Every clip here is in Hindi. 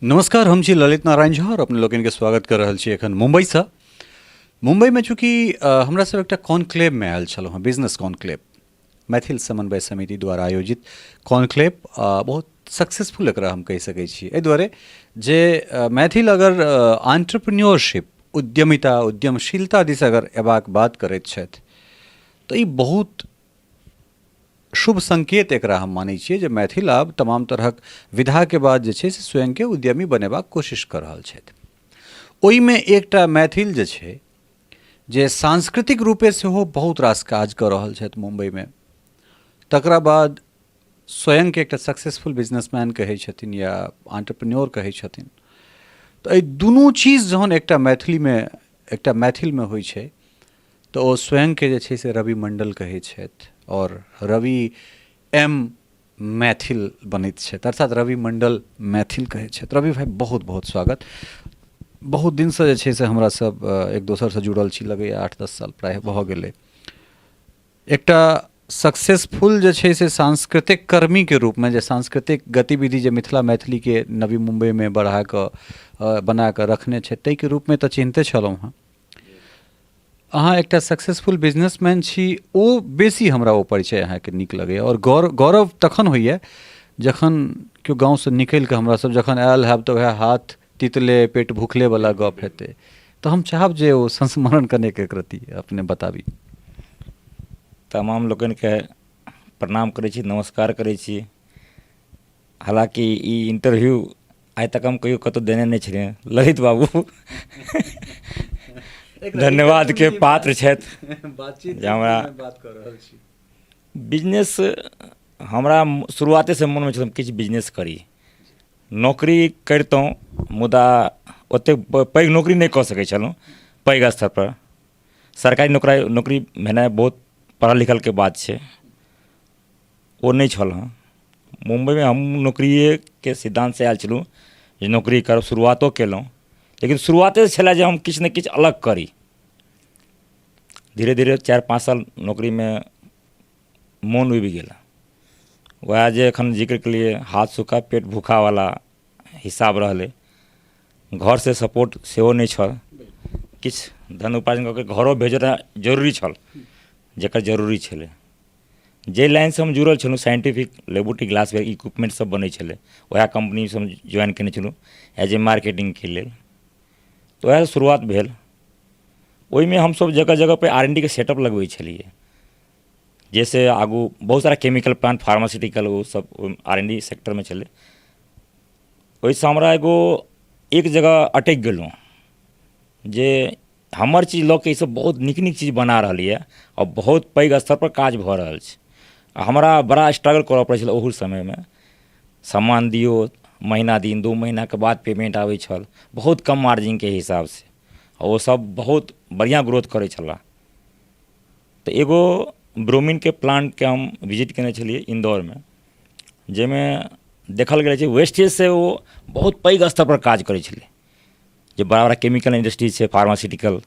नमस्कार, हम छी ललित नारायण झा और अपने लोगन के स्वागत कर रहल छी एखन मुंबई से। मुंबई में चूँकि हमरा सब एकटा कॉन्क्लेव में आयल छलहुँ हँ, बिजनेस कॉन्क्लेव, मैथिल समन्वय समिति द्वारा आयोजित कॉन्क्लेव बहुत सक्सेसफुल एकरा हम कहि सकै छी। एहि दुआरे जे मैथिल अगर एंटरप्रेन्योरशिप, उद्यमिता, उद्यमशीलता दिस अगर एबाक बात करैत छथि तऽ ई बहुत शुभ संकेत एकरा हम मानै छियै जे मैथिल आब तमाम तरहक विधा के बाद जे छै से स्वयं के उद्यमी बनेबाक कोशिश कर रहल छथि। ओहिमे एकटा मैथिल जे छै जे सांस्कृतिक रूपे सेहो बहुत रास काज कऽ रहल छथि मुंबई में, तकरा बाद स्वयं के एकटा सक्सेसफुल बिजनेसमैन कहै छथिन या एंटरप्रेन्योर कहै छथिन। तऽ एहि दुनू चीज जहन एकटा मैथिल में होइ छै तऽ ओ स्वयं के जे छै से रवि मंडल कहै छथि और रवि एम मैथिल बनैत छथि, अर्थात रवि मंडल मैथिल कहै छथि। रवि भाई बहुत बहुत स्वागत। बहुत दिन से जे छै से हमरा सब एक दोसर से जुड़ल छी, लगैए 8-10 साल प्राय भऽ गेलै। एकटा सक्सेसफुल जे छै से सांस्कृतिक कर्मी के रूप में, जे सांस्कृतिक गतिविधि जे मिथिला मैथिली के नवी मुंबई में बढ़ा कऽ बना कऽ रखने छै, ताहि के रूप में तऽ चिन्हते छलहुँ हँ। अहाँ एकटा सक्सेसफुल बिजनेसमैन छी, ओ बेसी हमरा ओ परिचय अहाँके नीक लगैए। और गौरव तखन होइए जखन केओ गाँवसँ निकलि कऽ हमरा सब जखन आयल हैब तऽ वएह हाथ तितले पेट भूखले वाला गप हेतै। तऽ हम चाहब जे ओ संस्मरण कने के कृति अपने बताबी। तमाम लोगन के प्रणाम करै छी, नमस्कार करै छी। हालांकि ई इंटरव्यू आइ तक हम कहियो कतौ देने नहीं छलियै ललित बाबू धन्यवाद के पात्र छथि। बातचीत जे हमरा बात कर रहल छी। बिजनेस हमरा शुरुआते से मन में छल किछु बिजनेस करी। नौकरी करितहुँ मुदा ओतेक पैघ नौकरी नहीं कऽ सकै छलहुँ पैघ स्तर पर। सरकारी नौकरी भेनाइ बहुत पढ़ल लिखल के बात छै, ओ नहीं छल हँ। मुंबई में हम नौकरिए के सिद्धांत से आयल छलहुँ जे नौकरी करब, शुरुआतो केलहुँ। लेकिन शुरुआते से छलै जे हम किछु ने किछु अलग करी। धीरे धीरे 4-5 साल नौकरी में मोन उबि गेल। वएह जे एखन जिक्र केलिए हाथ सूखा पेट भूखा वाला हिसाब रहलै। घर से सपोर्ट सेहो नहीं छल, किछु धन उपार्जन कऽ के घरो भेजना जरूरी छल जेकर जरूरी छलै। जे लाइन से हम जुड़ल छलहुँ, साइंटिफिक लेबोरेटरी ग्लासवेयर इक्विपमेंट सब बनै छलै, वएह कंपनी से हम ज्वाइन केने छलहुँ एज ए मार्केटिंग के लेल। तो वएह शुरुआत भेल। ओहिमे हमसब जगह जगह पे R&D के सेटअप लगबै छलिए, जैसे आगू बहुत सारा केमिकल प्लांट, फार्मास्यूटिकल वो सब R&D सेक्टर में छलै। ओहिसँ हमरा एक जगह अटकि गेलहुँ जे हमर चीज लऽ के ईसब बहुत नीक नीक चीज बना रहल यऽ और बहुत पैघ स्तर पर काज भऽ रहल छै। हमरा बड़ा स्ट्रगल करऽ पड़ै छलै ओहू समय में। सामान दियौ, महीना दिन 2 महीना के बाद पेमेंट आबै छल, बहुत कम मार्जिन के हिसाब से। और वो सब बहुत बढ़िया ग्रोथ करै छला। तो एगो ब्रोमीन के प्लांट के हम विजिट केने छलिए इंदौर में, जाहिमें देखल गेल छै वेस्टेज से वो बहुत पैघ स्तर पर काज करै छलै। जे बड़ा बड़ा केमिकल इंडस्ट्रीज छै, फार्मास्यूटिकल,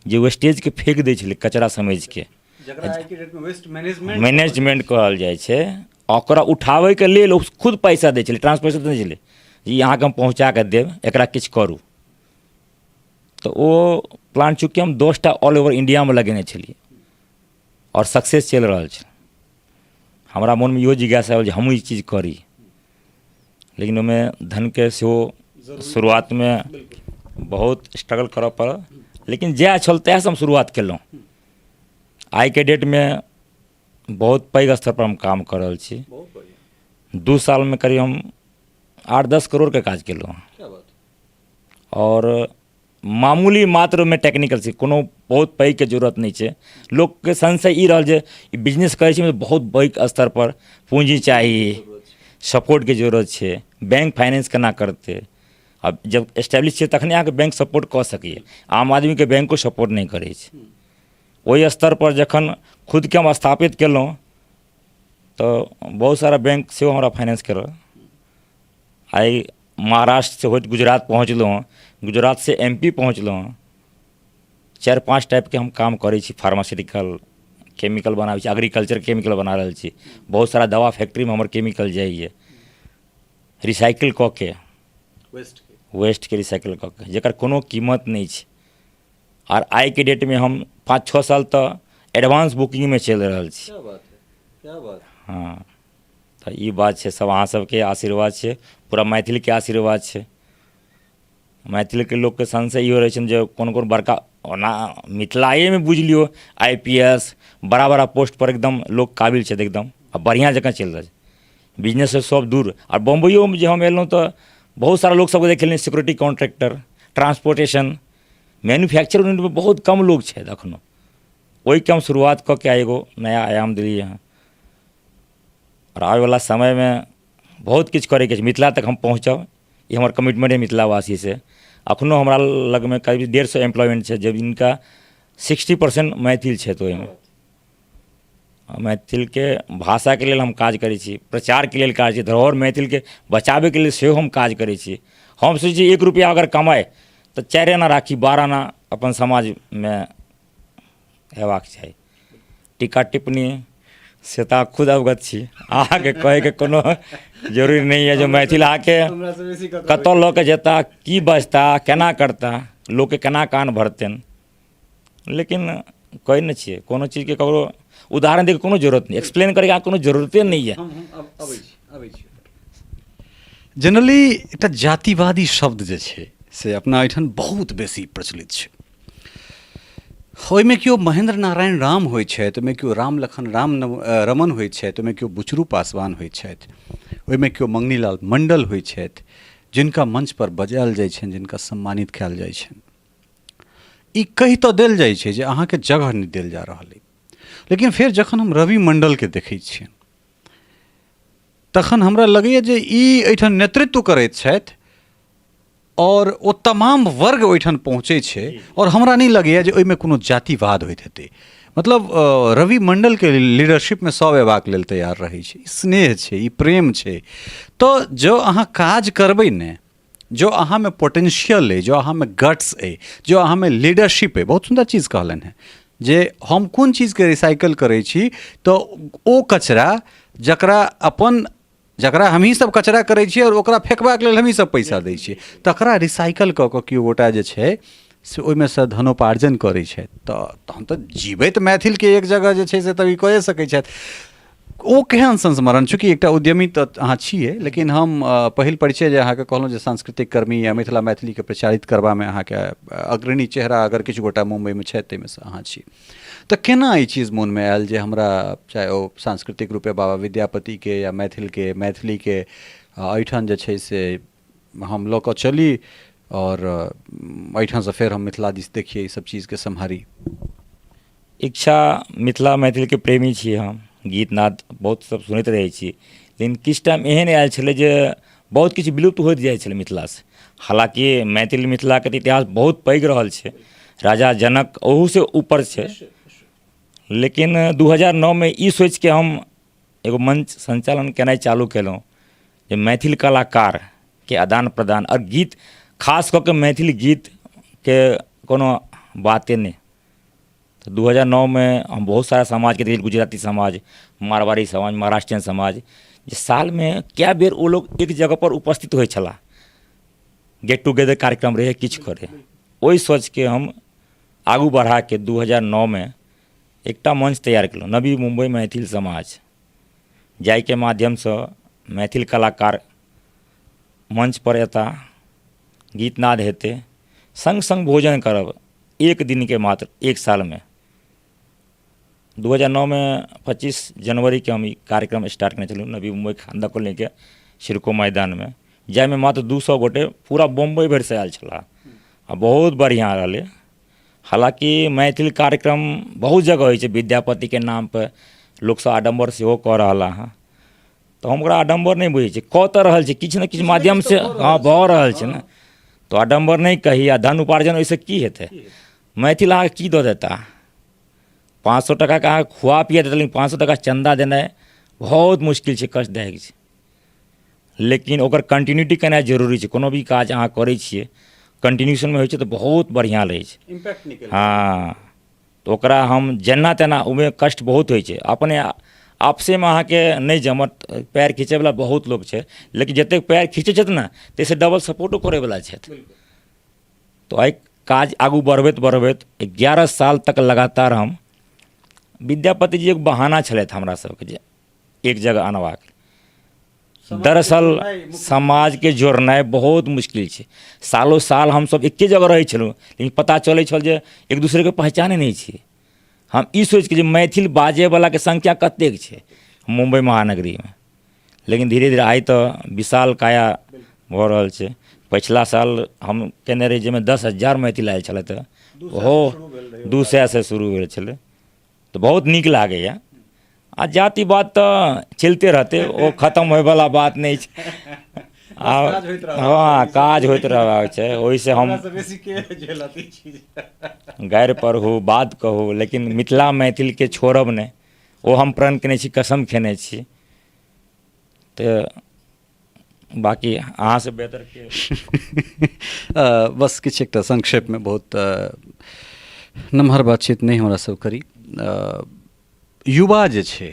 जे वेस्टेज के फेंक दै छलै कचरा समझ के, वेस्ट मैनेजमेंट मैनेजमेंट कहल जाइ छै। ओकरा उठाबै के लेल खुद पैसा दै छलै, ट्रांसपोर्टेशन दै छलै जे अहाँके हम पहुँचा के देब, एकरा किछु करू। तो वो प्लांट चूँकि हम 10टा ऑल ओवर इंडिया में लगेने छलिए और सक्सेस चलि रहल छै। हमरा मन में इहो जिज्ञासा आयल जे हमहूँ ई चीज करी। लेकिन ओहिमे धन के सेहो शुरुआत में बहुत स्ट्रगल करऽ पड़ल, लेकिन जएह छल तएहसँ हम शुरुआत केलहुँ। आइ के डेट में बहुत पैघ स्तर पर हम काम कर रहल छी। 2 साल में करीब हम 8-10 करोड़ के काज केलहुँ। और मामूली मात्र में टेक्निकल से कोनो बहुत पैघ के जरूरत नहीं छै। लोग के संशय ई रहल जे बिजनेस करे छै बहुत पैघ स्तर पर पूंजी चाहिए, सपोर्ट के जरूरत छै, बैंक फाइनेंस केना करते। अब जब एस्टेब्लिश छै तखने अहाँके बैंक सपोर्ट कऽ सकैए, आम आदमी के बैंको सपोर्ट नहीं करै छै। ओहि स्तर पर जखन खुद के हम स्थापित केलहुँ तो बहुत सारा बैंक सेहो हमरा फाइनेंस करल। आइ महाराष्ट्र से होइत गुजरात पहुँचलहुँ, गुजरात से MP पहुँचलहुँ। 4-5 टाइप के हम काम करै छी, फार्मास्यूटिकल केमिकल बनाबै छी, एग्रीकल्चर केमिकल बना रहल छी। बहुत सारा दवा फैक्ट्री में हमर केमिकल जाइए, रिसाइकिल कऽ के वेस्टके रिसाइकिल कऽ के, जकर कोनो कीमत नहीं छै। और आइ के डेट में हम 5-6 साल तो एडवांस बुकिंग में चल रहल छी। क्या बात। हाँ, तो ई बात छै, सब अहाँ सबके आशीर्वाद छै, पूरा मैथिल के आशीर्वाद छै। मैथिल के लोग के संशय इहो रहै छै जे कोन कोन बड़का ओना मिथिलाए में बुझ लियो IPS बड़ा बड़ा पोस्ट पर एकदम लोग काबिल छै एकदम, आ बढ़िया जगह चल रहा छै। बिजनेस से सब दूर। और बम्बइयो में जे हम एलहुँ तो बहुत सारा लोग सबके देखलियै, security contractor, transportation, manufacture unit में बहुत कम लोग छै एखनो। ओहिके हम शुरुआत कऽ के एगो नया आयाम देलियै हँ। और आबै वाला समय में बहुत किछु करैके छै, मिथिला तक हम पहुँचब, ये हमर कमिटमेंट है मिथिलावासी से। अखनो हमरा लग में करीब 150 एम्प्लॉयमेंट छै, जब इनका 60% मैथिल छै। तो ओहिमे मैथिल के भाषा के लेल हम काज करै छी, प्रचार के लेल काज, धरोहर मैथिल के बचावे के लेल सेहो हम काज करै छी। हम सोचै छी 1 रुपया अगर कमाए तो 4 आना राखी, 12 आना अपन समाज में हेबाक चाही। टीका टिप्पणी से तो खुद अवगत छी, अहाँके कहैके कोनो जरूरी नहीं है। जो मैथिल आके कतऽ लऽ के जेता, की बजता, केना करता, लोग के केना कान भरतन, लेकिन कहै नहि छियै कोनो चीज के ककरो उदाहरण दै के कोनो जरूरत नहीं, एक्सप्लेन करे के कोनो जरूरते नहीं है। जनरली एकटा जातिवादी शब्द जे छै से अपना एहिठाम बहुत बेसी प्रचलित छै। ओहिमे केओ महेंद्र नारायण राम होइ छथि, ओहिमे केओ राम लखन रमन होइ छथि, ओहिमे केओ बुचरू पासवान होइ छथि, ओहिमे केओ मंगनीलाल मंडल होइ छथि, जिनका मंच पर बजायल जाइ छनि, जिनका सम्मानित कयल जाइ छनि। ई कहि तऽ देल जाइ छै जे अहाँके जगह नहि देल जा रहल अइ, लेकिन फेर जखन हम रवि मंडलके देखै छियनि तखन हमरा लगैए जे ई एहिठाम नेतृत्व करैत छथि और ओ तमाम वर्ग ओहिठाम पहुँचै छै, और हमरा नहीं लगैए जे ओहिमे कोनो जातिवाद होइत हेतै। मतलब रवि मंडल के लीडरशिप में सब एबाक लेल तैयार रहै छै। ई स्नेह छै, ई प्रेम छै। तो जो अहाँ काज करबै ने, जो अहाँ में पोटेंशियल है, जो अहाँ में गट्स है, जो अहाँ में लीडरशिप है, बहुत सुंदर चीज कहलन है जे हम कोन चीज के रिसाइकल करै छी, तो ओ कचरा जकरा हमही सब कचरा करै छियै और ओकरा फेकबाक लेल हमही सब पैसा दै छियै, तकरा रिसाइकल कऽ कऽ केओ गोटा जे छै से ओहिमे सँ धनोपार्जन करै छथि। तऽ तहन तऽ जीवैत मैथिलके एक जगह जे छै से तऽ ई कए सकै छथि। ओ केहन संस्मरण, चूँकि एकटा उद्यमी तऽ अहाँ छियै, लेकिन हम पहिल परिचय जे अहाँके कहलहुँ जे सांस्कृतिक कर्मी या मिथिला मैथिलीके प्रचारित करबामे अहाँके अग्रणी चेहरा अगर किछु गोटा मुम्बईमे छथि ताहिमे सँ अहाँ छी। तऽ केना ई चीज मोनमे आयल जे हमरा चाहे ओ सांस्कृतिक रूपे बाबा विद्यापतिके या मैथिलीके एहिठाम जे छै से हम लऽ कऽ चली और एहिठाम से फेर हम मिथिला दिस देखिए, ई सब चीज़के सम्हारी? इच्छा मिथिला मैथिल के प्रेमी छी हम, गीत नाद बहुत सब सुनैत रहै छी, लेकिन किछु टाइम एहन आयल छलै जे बहुत किछु विलुप्त होइत जाइ छलै मिथिला से। हालांकि मैथिल मिथिला के इतिहास बहुत पैघ रहल छै, राजा जनक ओहू से ऊपर छै। लेकिन 2009 में ई सोच के हम एगो मंच संचालन केनाइ चालू केलहुँ जे मैथिल कलाकार के आदान प्रदान और गीत, खास कऽ के मैथिली गीत के कोनो बाते नहीं। तो 2009 में हम बहुत सारा समाज के देखिए, गुजराती समाज, मारवाड़ी समाज, महाराष्ट्रियन समाज, जे साल में क्या बेर वो लोग एक जगह पर उपस्थित होइ छला, गेट टुगेदर कार्यक्रम रहे, किछु करे। ओहि सोच के हम आगू बढ़ा के 2009 में एकटा मंच तैयार केलहुँ, नवी मुंबई मैथिल समाज, जाय के माध्यम से मैथिल कलाकार मंच पर एता, गीत नाद हेतै, संग संग भोजन करब, एक दिन के मात्र, एक साल में। 2009 में 25 जनवरी के हम ई कार्यक्रम स्टार्ट करने चलू नवी मुंबई खांदा को लेके सिरको मैदान में, जाहिमे मात्र 200 गोटे पूरा बम्बई भरि से आयल छला, आ बहुत बढ़िया रहलै। हालांकि मैथिल कार्यक्रम बहुत जगह होइ छै, विद्यापति के नाम पर लोक सब आडम्बर सेहो कऽ रहल हँ, तो हम ओकरा आडम्बर नहीं बुझै छियै, कऽ तऽ रहल छै, किछु ने किछु माध्यम से हाँ भऽ रहल छै ने, तो आडम्बर नहीं कही। आ धन उपार्जन ओहिसँ की हेतै? मैथिल अहाँके की दऽ देता? 500 टका के अहाँ खुआ पिया देतै, लेकिन 500 टका चंदा देनाइ बहुत मुश्किल छै, कष्टदायक छै। लेकिन ओकर कंटिन्यूटी केनाइ जरूरी छै। कोनो भी काज अहाँ करै छियै कंटिन्यूशन में होइ छै तऽ बहुत बढ़िया रहै छै, इम्पैक्ट निकल। हाँ, तो ओकरा हम जेना तेना, ओहिमे कष्ट बहुत होइ छै, अपने आपसे में अहाँ के नहीं जमत, पैर खींचे वाला बहुत लोग छे, लेकिन जते पैर खींचे छथि ना तैसे डबल सपोर्टो करे वाला छथि। तो एहि काज आगू बढ़बैत बढ़बैत 11 साल तक लगातार हम, विद्यापति जी एक बहाना छलथि हमरा सबके जे एक जगह अनबाक। दरअसल समाज के जोड़नाइ बहुत मुश्किल छै। सालों साल हम सब एके जगह रहै छलहुँ, लेकिन पता चलै छल जे एक दूसरे के पहचाने नहीं छी। हम ई सोच के जे मैथिल बाजे वाला के संख्या कतेक छै मुंबई महानगरी में, लेकिन धीरे धीरे आइ तो विशाल काया भऽ रहल छै। पिछला साल हम केने रही जाहिमे 10,000 मैथिल आयल छलथि, ओहो 200 से शुरू भेल छलै। तो बहुत नीक लागैए। आ जातिवाद तो चलते रहते, वो खत्म होय वाला बात नहीं छै। हाँ, काज होइत रहबाक छै। ओहिसँ हम गैर पर हो बात कहू, लेकिन मिथिला मैथिल के छोड़ब नहीं, वो हम प्रण केने छी, कसम खेने छी। तो बाकी अहाँ से बेहतर के बस किछु एकटा संक्षेप में बहुत नमहर बातचीत नहीं हमरा सब करी। युवा जे छै,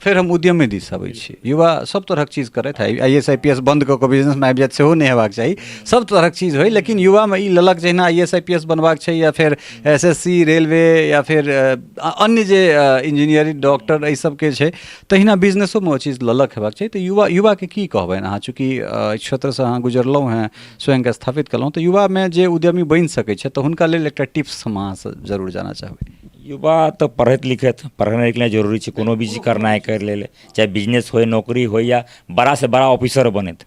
फिर हम उद्यमे दिस आबै छी। युवा सब तरहक चीज करैत है, IAS IPS बंद कऽ कऽ बिजनेस में आबि जाइत सेहो नहीं हेबाक चाही। सब तरहक चीज होय, लेकिन युवा में ई ललक जहिना IAS IPS बनबाक छै, या फिर SSC रेलवे, या फिर अन्य जे इंजीनियरिंग डॉक्टर एहि सबके छै, तहिना बिजनेसो में ओ चीज ललक हेबाक चाही। तो युवा के की कहबनि अहाँ, चूँकि क्षेत्र से अहाँ गुजरलहुँ हैं, स्वयं के स्थापित कलहुँ, तो युवा में जे उद्यमी बनि सकै छै, तो हुनका लेल एकटा टिप्स हम अहाँ से जरूर जानना चाहबै। युवा तो पढ़त लिखत, पढ़नाइ लिखनाइ जरूरी छै। कोनो भी चीज करनाइ कर ले, चाहे बिजनेस हो, नौकरी हो, या बड़ा से बड़ा ऑफिसर बनत,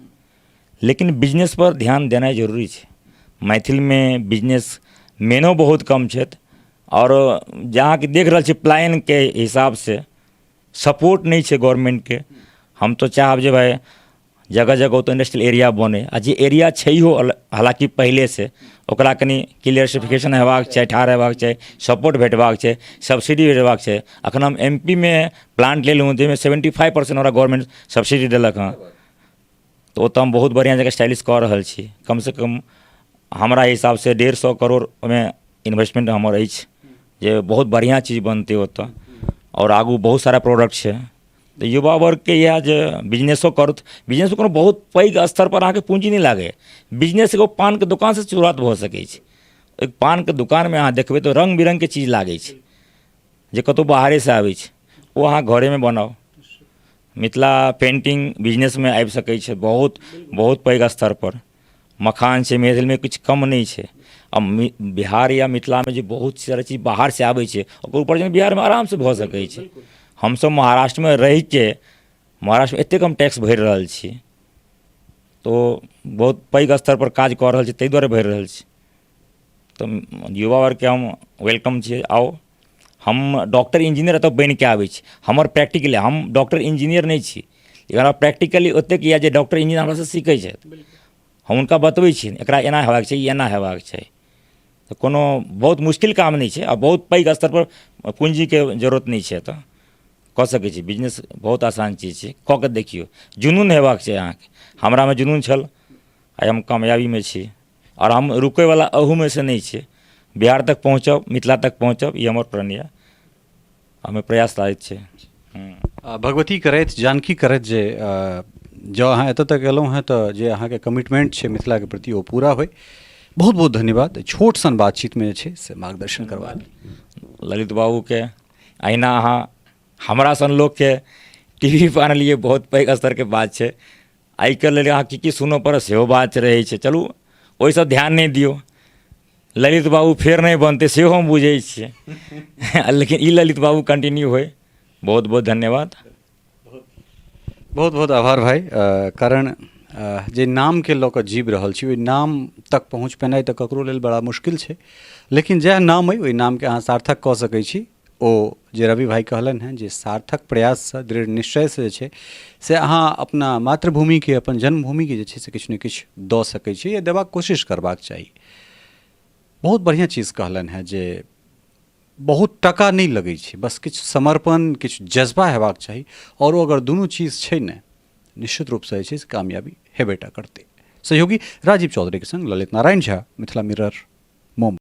लेकिन बिजनेस पर ध्यान देनाइ जरूरी छै। मैथिल में बिजनेस मेनो बहुत कम छथि, और जहाँ कि देख रहल छी प्लान के हिसाब से सपोर्ट नहीं छै गवर्नमेंट के। हम तो चाहब जे भाई जगह जगह तो इंडस्ट्रियल एरिया बने, आ जे एरिया छैहो हालांकि पहले से ओकरा कनी क्लियरिफिकेशन हेबाक चाही, ठाढ़ हेबाक चाही, सपोर्ट भेटबाक चाही, सब्सिडी भेटबाक चाही। अखन हम MP में प्लांट लेलहुँ जाहिमे 75% हमरा गवर्नमेंट सब्सिडी देलक हँ। तो ओतऽ हम बहुत बढ़िया जगह स्टाइलिश कऽ रहल छी। कम से कम हमरा हिसाब से 150 करोड़ में इन्वेस्टमेंट हमर अछि, जे बहुत बढ़िया चीज बनतै ओतऽ, और आगू बहुत सारा प्रोडक्ट छै। तो युवा वर्ग के यह जे बिजनेसो करत, बिजनेस कोनो बहुत पैघ स्तर पर अहाँके पूंजी नहीं लागे। बिजनेस एगो पान के दुकान से शुरुआत भऽ सकै छै। एक पान के दुकान में अहाँ देखबै तो रंग बिरंग के चीज लागे छै, जे कतौ बाहरे से आबै छै, वो अहाँ घरे में बनाओ। मिथिला पेंटिंग बिजनेस में आबि सकै छै, बहुत बहुत पैघ स्तर पर। मखान छै, मैथिल में किछु कम नहीं छै। अब बिहार या मिथिला में जे बहुत सारा चीज बाहर से आबै छै, ओकर उपार्जन बिहार में आराम से भऽ सकै छै। हम सब महाराष्ट्र में रह के महाराष्ट्र में एते कम टैक्स भरि रहल छी, तो बहुत पैघ स्तर पर काज कऽ रहल छी, ताहि दुआरे भरि रहल छी। तो युवा वर्ग के हम वेलकम छियै, आओ। हम डॉक्टर इंजीनियर एतऽ बनि के आबै छी। हमर प्रैक्टिकल, हम डॉक्टर इंजीनियर नहीं छी, लेकिन हमरा प्रैक्टिकली ओतेक यऽ जे डॉक्टर इंजीनियर हमरा से सीखै छथि। हम हुनका बतबै छी एकरा एना हेबाक चाही, एना हेबाक चाही। तो कोनो बहुत मुश्किल काम नहीं छै, आ बहुत पैघ स्तर पर पूंजी के जरूरत नहीं छै। एतऽ कऽ सकै छी, बिजनेस बहुत आसान चीज छै, कऽ के देखियौ। जुनून हेबाक छै अहाँके। हमरा में जुनून छल, आइ हम कामयाबी में छी, और हम रुकै वाला अहू में से नहीं छै। बिहार तक पहुँचब, मिथिला तक पहुँचब, ये हमर प्रण यऽ, हमें प्रयास लागैत छै। भगवती करैत, जानकी करैत जे जँ अहाँ एतऽ तक एलहुँ हैं, तो जे अहाँके कमिटमेंट छै मिथिला के प्रति, वो पूरा होय। बहुत बहुत धन्यवाद छोट सन बातचीत में जे छै से मार्गदर्शन करबा। ललित बाबू के अहिना अहाँ हमरा सन लोग के TV पर आनलियै, बहुत पैघ स्तर के बात छै। आइ काल्हि अहाँ की सुनऽ पड़त सेहो बात रहै छै। चलू ओहि सब ध्यान नहीं दियौ, ललित बाबू फेर नहीं बनते सेहो हम बुझै छियै, लेकिन ई ललित बाबू कंटिन्यू होय। बहुत बहुत धन्यवाद, बहुत बहुत आभार भाई। कारण जे नाम के लऽ कऽ जीव रहल छी, ओहि नाम तक पहुँच पेनाइ तऽ ककरो लेल बड़ा मुश्किल छै, लेकिन जएह नाम अइ ओहि नाम के अहाँ सार्थक कऽ सकै छी। ओ जे रवि भाई कहलन हैं, जे सार्थक प्रयास से, दृढ़ निश्चय से जे छै से अहाँ अपना मातृभूमि के, अपन जन्मभूमि के जे छै से किछु ने किछु दऽ सकै छी, या देबाक कोशिश करबाक चाही। बहुत बढ़िया चीज कहलन हैं, जे बहुत टका नहीं लगै छै, बस किछु समर्पण, किछु जज्बा हेबाक चाही, और अगर दुनू चीज छै ने, निश्चित रूप से जे छै से कामयाबी हेबेटा करतै। सहयोगी राजीव चौधरी के संग ललित नारायण झा, मिथिला मिरर, मुंबई।